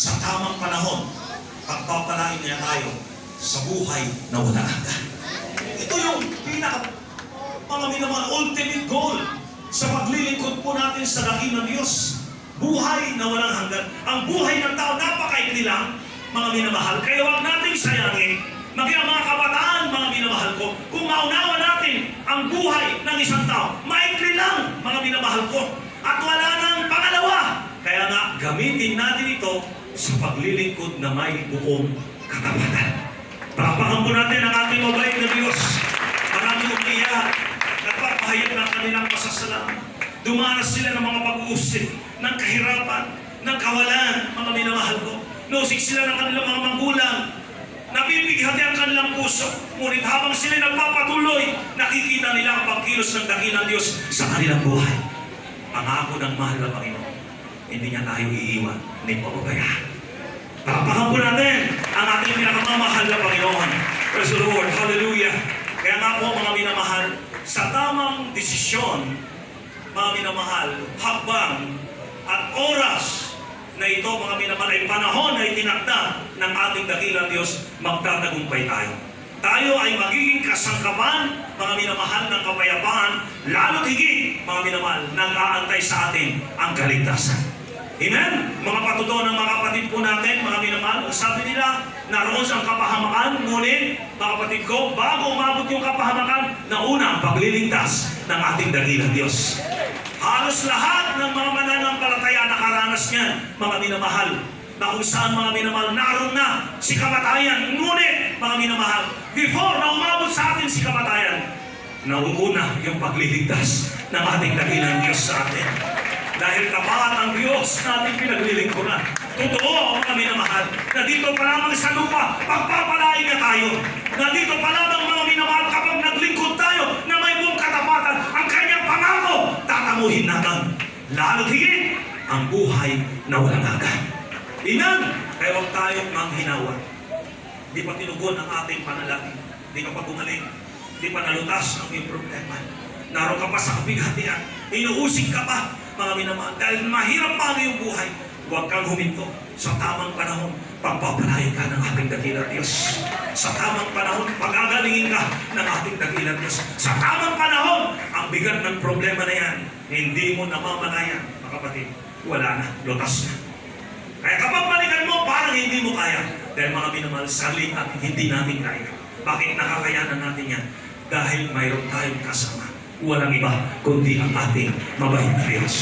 sa tamang panahon, pagpapalain niya tayo sa buhay na walang hanggan. Ito yung mga minamahal, ultimate goal sa paglilingkod po natin sa dakilang Diyos. Buhay na walang hanggan. Ang buhay ng tao, napakaikli lang, mga minamahal. Kaya huwag nating sayangin. Maging ang mga kabataan, mga minamahal ko, kung maunawa natin ang buhay ng isang tao, maikli lang, mga minamahal ko. At wala nang pangalawa. Kaya nga, gamitin natin ito sa paglilingkod na may buong katapatan. Palakpakan po natin ang ating mabait na Diyos. Maraming umiyak, nagpapahayag ng kanilang pasasalamat. Dumanas sila ng mga pag-uusip, ng kahirapan, ng kawalan, mga minamahal ko. Nosik sila ng kanilang mga magulang. Nabibighati ang kanilang puso. Ngunit habang sila nagpapatuloy, nakikita nila ang pagkilos ng dakilang Diyos sa kanilang buhay. Pangako ng mahal na Panginoon, hindi niya tayo iiwan, hindi pababayaan. Palakpakan po natin ang ating pinakamamahal na Panginoon. Praise the Lord. Hallelujah. Kaya nga po mga minamahal, sa tamang desisyon, mga minamahal, hakbang at oras na ito, mga minamahal, ay panahon na itinakda ng ating dakilang Diyos, magtatagumpay tayo. Tayo ay magiging kasangkapan, mga minamahal, ng kapayapaan, lalo't higit, mga minamahal, nag-aantay sa atin ang kaligtasan. Amen? Mga patuto ng mga kapatid po natin, mga minamahal, sabi nila, naroon sa kapahamakan, ngunit, mga kapatid ko, bago umabot yung kapahamakan, nauna ang pagliligtas ng ating dakilang Diyos. Halos lahat ng mga mananampalataya nakaranas niyan, mga minamahal, na kung saan, mga minamahal, naroon na si kamatayan. Ngunit, mga minamahal, before na umabot sa atin si kamatayan, nauuna yung pagliligtas ng ating dakilang Diyos sa atin. Dahil tapat ang Diyos na ating pinaglilingkuran. Totoo, mga minamahal, na dito pa lamang sa lupa, pagpapalain niya tayo. Na dito pa lamang, mga minamahal, kapag naglingkod tayo na may buong katapatan, ang kanyang pangako, tatamuhin natin. Lalo't higit, ang buhay na walang hanggan. Amen? Kaya huwag tayong manghinawa. Di pa tinugon ang ating panalangin. Di ka pa gumaling. Di pa nalutas ang iyong problema. Naroon ka pa sa kapighatian. Inuusig ka pa, mga minamahal. Dahil mahirap pa ang iyong buhay. Huwag kang huminto. Sa tamang panahon, pagpapalain ka ng ating dakilang Diyos. Sa tamang panahon, pag-agalingin ka ng ating dakilang Diyos. Sa tamang panahon, ang bigat ng problema na yan, hindi mo namamalayan, mga kapatid. Wala na, lutas na. Kaya kapag balikan mo, parang hindi mo kaya. Dahil mga minamahal, saling at hindi natin kaya. Bakit nakakayanan natin yan? Dahil mayroon tayong kasama. Walang iba, kundi ang ating mabait na Diyos.